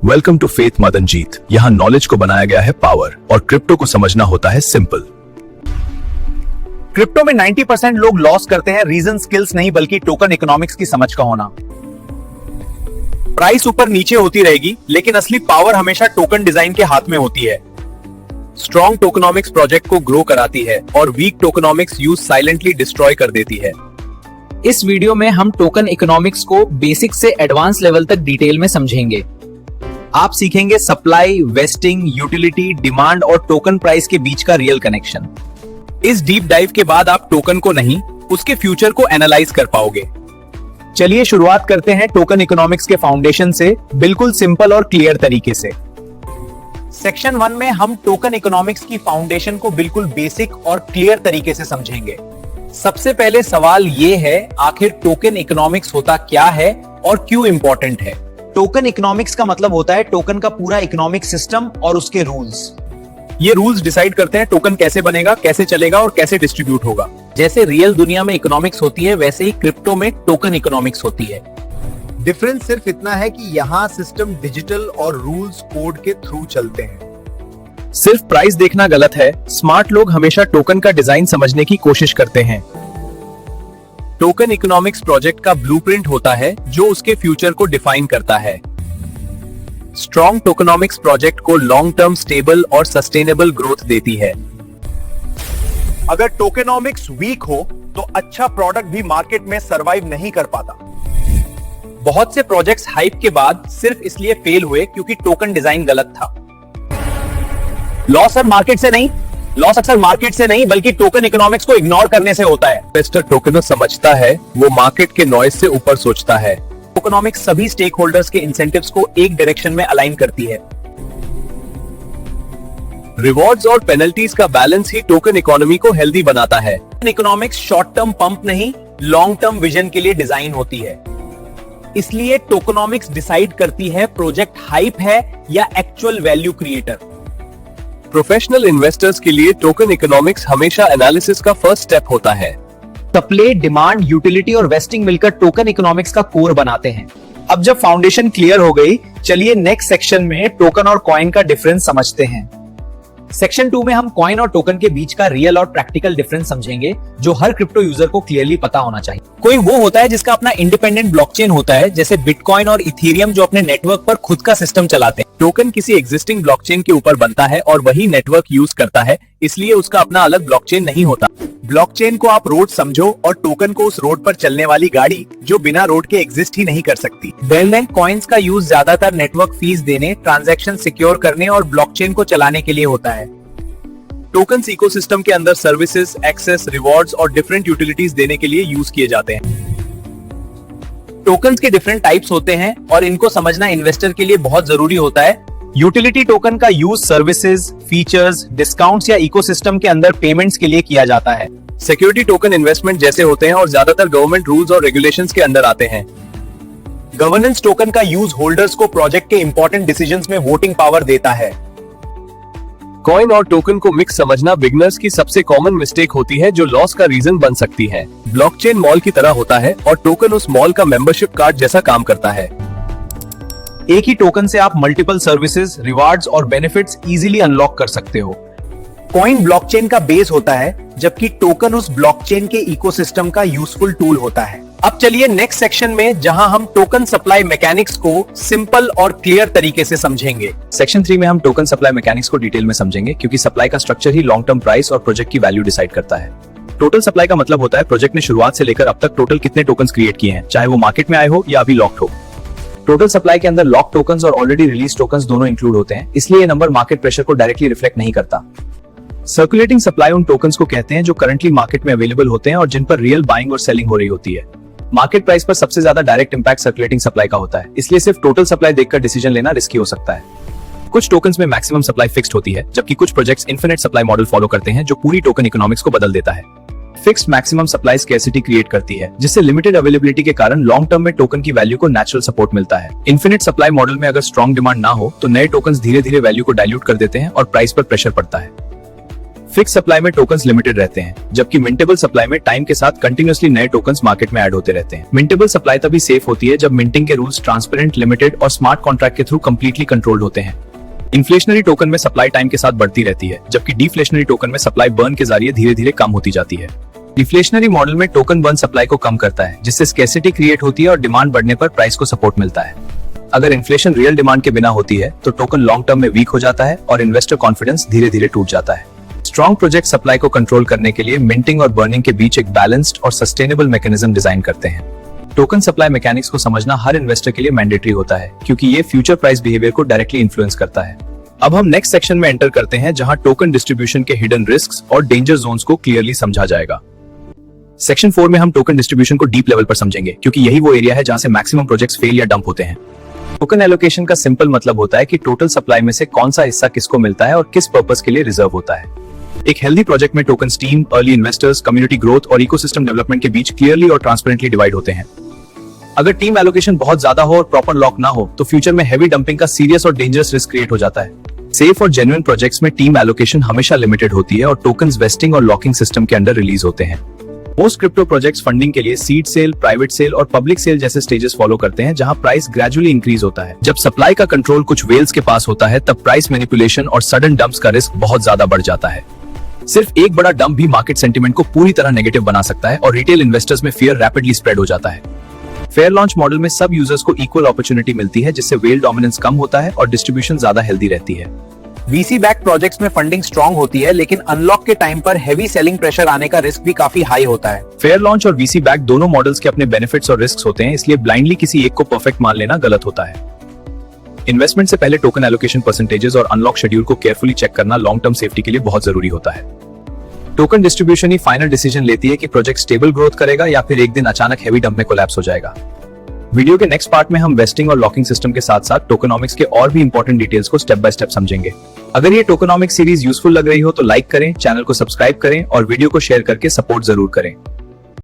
Welcome to faith Madanjeet. यहाँ knowledge को बनाया गया है पावर और क्रिप्टो को समझना होता है सिंपल। क्रिप्टो में 90% लोग लॉस करते हैं, रीजन स्किल्स नहीं बल्कि टोकन इकोनॉमिक्स की समझ का होना। प्राइस ऊपर नीचे होती रहेगी लेकिन असली पावर हमेशा टोकन डिजाइन के हाथ में होती है। स्ट्रॉन्ग टोकनॉमिक्स प्रोजेक्ट को ग्रो कराती है और वीक टोकनॉमिक्स यूज साइलेंटली डिस्ट्रॉय कर देती है। इस वीडियो में हम टोकन इकोनॉमिक्स को बेसिक से एडवांस लेवल तक डिटेल में समझेंगे। आप सीखेंगे सप्लाई, वेस्टिंग, यूटिलिटी, डिमांड और टोकन प्राइस के बीच का रियल कनेक्शन। इस डीप डाइव के बाद आप टोकन को नहीं, उसके फ्यूचर को एनालाइज कर पाओगे। चलिए शुरुआत करते हैं टोकन इकोनॉमिक्स के फाउंडेशन से, बिल्कुल सिंपल और क्लियर तरीके से। सेक्शन 1 में हम टोकन इकोनॉमिक्स की फाउंडेशन को बिल्कुल बेसिक और क्लियर तरीके से समझेंगे। सबसे पहले सवाल ये है, आखिर टोकन इकोनॉमिक्स होता क्या है और क्यों इंपॉर्टेंट है? टोकन इकोनॉमिक्स का मतलब होता है टोकन का पूरा इकोनॉमिक सिस्टम और उसके रूल्स। ये रूल्स डिसाइड करते हैं टोकन कैसे बनेगा, कैसे चलेगा और कैसे डिस्ट्रीब्यूट होगा। जैसे रियल दुनिया में इकोनॉमिक्स होती है वैसे ही क्रिप्टो में टोकन इकोनॉमिक्स होती है। डिफरेंस सिर्फ इतना है कि यहाँ सिस्टम डिजिटल और रूल्स कोड के थ्रू चलते हैं। सिर्फ प्राइस देखना गलत है, स्मार्ट लोग हमेशा टोकन का डिजाइन समझने की कोशिश करते हैं। टोकन इकोनॉमिक्स प्रोजेक्ट का ब्लूप्रिंट होता है जो उसके फ्यूचर को डिफाइन करता है। स्ट्रॉन्ग टोकनॉमिक्स प्रोजेक्ट को लॉन्ग टर्म स्टेबल और सस्टेनेबल ग्रोथ देती है। अगर टोकेनॉमिक्स वीक हो तो अच्छा प्रोडक्ट भी मार्केट में सरवाइव नहीं कर पाता। बहुत से प्रोजेक्ट्स हाइप के बाद सिर्फ इसलिए फेल हुए क्योंकि टोकन डिजाइन गलत था। लॉस अक्सर मार्केट से नहीं बल्कि टोकन इकोनॉमिक्स को इग्नोर करने से होता है। इन्वेस्टर टोकन समझता है, वो मार्केट के नॉइज से ऊपर सोचता है। टोकनॉमिक्स सभी स्टेक होल्डर्स के इंसेंटिव्स को एक डायरेक्शन में अलाइन करती है। रिवॉर्ड्स और पेनल्टीज का बैलेंस ही टोकन इकोनॉमी को हेल्दी बनाता है। इकोनॉमिक्स शॉर्ट टर्म पंप नहीं, लॉन्ग टर्म विजन के लिए डिजाइन होती है। इसलिए टोकनॉमिक्स डिसाइड करती है प्रोजेक्ट हाइप है या actual value creator. Professional investors के लिए टोकन इकोनॉमिक्स हमेशा एनालिसिस का फर्स्ट स्टेप होता है। सप्लाई, डिमांड, यूटिलिटी और वेस्टिंग मिलकर टोकन इकोनॉमिक्स का कोर बनाते हैं। अब जब फाउंडेशन क्लियर हो गई, चलिए नेक्स्ट सेक्शन में टोकन और कॉइन का डिफरेंस समझते हैं। सेक्शन 2 में हम कॉइन और टोकन के बीच का रियल और प्रैक्टिकल डिफरेंस समझेंगे जो हर क्रिप्टो यूजर को क्लियरली पता होना चाहिए। कोई वो होता है जिसका अपना इंडिपेंडेंट ब्लॉकचेन होता है, जैसे बिटकॉइन और इथेरियम जो अपने नेटवर्क पर खुद का सिस्टम चलाते हैं। टोकन किसी एग्जिस्टिंग ब्लॉकचेन के ऊपर बनता है और वही नेटवर्क यूज करता है, इसलिए उसका अपना अलग ब्लॉकचेन नहीं होता। ब्लॉकचेन को आप रोड समझो और टोकन को उस रोड पर चलने वाली गाड़ी जो बिना रोड के एग्जिस्ट ही नहीं कर सकती। बैंक कॉइन्स का यूज ज्यादातर नेटवर्क फीस देने, ट्रांजैक्शन सिक्योर करने और ब्लॉकचेन को चलाने के लिए होता है। टोकन्स इकोसिस्टम के अंदर सर्विसेज, एक्सेस, रिवॉर्ड्स और डिफरेंट यूटिलिटीज देने के लिए यूज किए जाते हैं। टोकन्स के डिफरेंट टाइप्स होते हैं और इनको समझना इन्वेस्टर के लिए बहुत जरूरी होता है। यूटिलिटी टोकन का यूज सर्विसेज, फीचर्स, डिस्काउंट्स या इकोसिस्टम के अंदर पेमेंट्स के लिए किया जाता है। सिक्योरिटी टोकन इन्वेस्टमेंट जैसे होते हैं और ज्यादातर गवर्नमेंट रूल्स और रेगुलेशंस के अंदर आते हैं। गवर्नेंस टोकन का यूज होल्डर्स को प्रोजेक्ट के इंपॉर्टेंट डिसीजंस में वोटिंग पावर देता है। कॉइन और टोकन को मिक्स समझना बिगनर्स की सबसे कॉमन मिस्टेक होती है जो लॉस का रीजन बन सकती है। ब्लॉकचेन मॉल की तरह होता है और टोकन उस मॉल का मेंबरशिप कार्ड जैसा काम करता है। एक ही टोकन से आप मल्टीपल सर्विसेज, रिवार्ड्स और बेनिफिट्स इजीली अनलॉक कर सकते हो। कॉइन ब्लॉकचेन का बेस होता है जबकि टोकन उस ब्लॉकचेन के इकोसिस्टम का यूजफुल टूल होता है। अब चलिए नेक्स्ट सेक्शन में जहां हम टोकन सप्लाई मैकेनिक्स को सिंपल और क्लियर तरीके से समझेंगे। सेक्शन 3 में हम टोकन सप्लाई मैकेनिक्स को डिटेल में समझेंगे क्योंकि सप्लाई का स्ट्रक्चर ही लॉन्ग टर्म प्राइस और प्रोजेक्ट की वैल्यू डिसाइड करता है। टोटल सप्लाई का मतलब होता है प्रोजेक्ट ने शुरुआत से लेकर अब तक टोटल कितने टोकन्स क्रिएट किए हैं, चाहे वो मार्केट में आए हो या अभी लॉक्ड हो। टोटल सप्लाई के अंदर लॉक टोकन्स और ऑलरेडी रिलीज टोकन्स दोनों इंक्लूड होते हैं, इसलिए ये नंबर मार्केट प्रेशर को डायरेक्टली रिफ्लेक्ट नहीं करता। सर्कुलेटिंग सप्लाई उन टोकन्स को कहते हैं जो करंटली मार्केट में अवेलेबल होते हैं और जिन पर रियल बाइंग और सेलिंग हो रही होती है। मार्केट प्राइस पर सबसे ज्यादा डायरेक्ट इंपैक्ट सर्कुलेटिंग सप्लाई का होता है, इसलिए सिर्फ टोटल सप्लाई देखकर डिसीजन लेना रिस्की हो सकता है। कुछ टोकन्स में मैक्सिमम सप्लाई फिक्स्ड होती है, जबकि कुछ projects infinite supply model follow करते हैं जो पूरी टोकन इकोनॉमिक्स को बदल देता है। Fixed maximum supply scarcity create करती है, जिससे लिमिटेड अवेलेबिलिटी के कारण लॉन्ग टर्म में टोकन की वैल्यू को नेचुरल सपोर्ट मिलता है। इन्फिनिट सप्लाई मॉडल में अगर स्ट्रॉन्ग डिमांड ना हो तो नए टोकन्स धीरे धीरे वैल्यू को डाइल्यूट कर देते हैं और प्राइस पर प्रेशर पड़ता है। फिक्स सप्लाई में टोकन्स लिमिटेड रहते हैं, जबकि मिंटेबल सप्लाई में टाइम के साथ कंटिन्यूअसली नए टोकन्स मार्केट में ऐड होते रहते हैं। मिंटेबल सप्लाई तभी सेफ होती है जब मिंटिंग के रूल्स ट्रांसपेरेंट, लिमिटेड और स्मार्ट कॉन्ट्रैक्ट के थ्रू कंप्लीटली कंट्रोल्ड होते हैं। इन्फ्लेशनरी टोकन में सप्लाई टाइम के साथ बढ़ती रहती है, जबकि डिफ्लेशनरी टोकन में सप्लाई बर्न के जरिए धीरे धीरे कम होती जाती है। डिफ्लेशनरी मॉडल में टोकन बर्न सप्लाई को कम करता है, जिससे स्कैर्सिटी क्रिएट होती है और डिमांड बढ़ने पर प्राइस को सपोर्ट मिलता है। अगर इन्फ्लेशन रियल डिमांड के बिना होती है तो टोकन लॉन्ग टर्म में वीक हो जाता है और इन्वेस्टर कॉन्फिडेंस धीरे धीरे टूट जाता है। स्ट्रॉन्ग प्रोजेक्ट सप्लाई को कंट्रोल करने के लिए मिंटिंग और बर्निंग के बीच एक बैलेंस्ड और सस्टेनेबल मैकेनिज्म डिजाइन करते हैं। टोकन सप्लाई मैकेनिक्स को समझना हर इन्वेस्टर के लिए मैंडेटरी होता है, क्योंकि ये फ्यूचर प्राइस बिहेवियर को डायरेक्टली इन्फ्लुएंस करता है। अब हम नेक्स्ट सेक्शन में एंटर करते हैं, जहां टोकन डिस्ट्रीब्यूशन के हिडन रिस्क्स और डेंजर जोन्स को क्लियरली समझा जाएगा। सेक्शन 4 में हम टोकन डिस्ट्रीब्यूशन को डीप लेवल पर समझेंगे, क्योंकि यही वो एरिया है जहां से मैक्सिमम प्रोजेक्ट्स फेल या डंप होते हैं। टोकन एलोकेशन का सिंपल मतलब होता है कि टोटल सप्लाई में से कौन सा हिस्सा किसको मिलता है और किस पर्पस के लिए रिजर्व होता है। एक हेल्दी प्रोजेक्ट में token team, early investors, community growth और इकोसिस्टम डेवलपमेंट के बीच क्लियरली और ट्रांसपेरेंटली डिवाइड होते हैं। अगर टीम एलोकेशन बहुत ज्यादा हो और प्रॉपर लॉक ना हो तो फ्यूचर में हेवी डंपिंग का सीरियस और डेंजरस रिस्क क्रिएट हो जाता है। सेफ और जेन्युइन प्रोजेक्ट्स में टीम एलोकेशन हमेशा लिमिटेड होती है और टोकन्स वेस्टिंग और लॉकिंग सिस्टम के अंडर रिलीज होते हैं। मोस्ट क्रिप्टो प्रोजेक्ट्स फंडिंग के लिए सीड सेल, प्राइवेट सेल और पब्लिक सेल जैसे स्टेजेस फॉलो करते हैं, जहां प्राइस ग्रेजुअली इंक्रीज होता है। जब सप्लाई का कंट्रोल कुछ वेल्स के पास होता है तब प्राइस मैनिपुलेशन और सडन डंप्स का रिस्क बहुत ज्यादा बढ़ जाता है। सिर्फ एक बड़ा डंप भी मार्केट सेंटिमेंट को पूरी तरह नेगेटिव बना सकता है और रिटेल इन्वेस्टर्स में फियर रैपिडली स्प्रेड हो जाता है। फेयर लॉन्च मॉडल में सब यूजर्स को इक्वल अपॉर्चुनिटी मिलती है, जिससे वेल डोमिनेंस कम होता है और डिस्ट्रीब्यूशन ज्यादा हेल्दी रहती है। वीसी बैक प्रोजेक्ट्स में फंडिंग स्ट्रांग होती है, लेकिन अनलॉक के टाइम पर हेवी सेलिंग प्रेशर आने का रिस्क भी काफी हाई होता है। फेयर लॉन्च और वीसी बैक दोनों मॉडल्स के अपने बेनिफिट्स और रिस्क होते हैं, इसलिए ब्लाइंडली किसी एक को परफेक्ट मान लेना गलत होता है। इन्वेस्टमेंट से पहले टोकन एलोकेशन परसेंटेजेस और अनलॉक शेड्यूल को केयरफुली चेक करना लॉन्ग टर्म सेफ्टी के लिए बहुत जरूरी होता है। टोकन डिस्ट्रीब्यूशन ही फाइनल डिसीजन लेती है कि प्रोजेक्ट स्टेबल ग्रोथ करेगा या फिर एक दिन अचानक हेवी डंप में कोलैप्स हो जाएगा। वीडियो के नेक्स्ट पार्ट में हम वेस्टिंग और लॉकिंग सिस्टम के साथ साथ टोकनॉमिक्स के और भी इंपॉर्टेंट डिटेल्स को स्टेप बाय स्टेप समझेंगे। अगर ये टोकनॉमिक्स सीरीज यूजफुल लग रही हो तो लाइक करें, चैनल को सब्सक्राइब करें और वीडियो को शेयर करके सपोर्ट जरूर करें।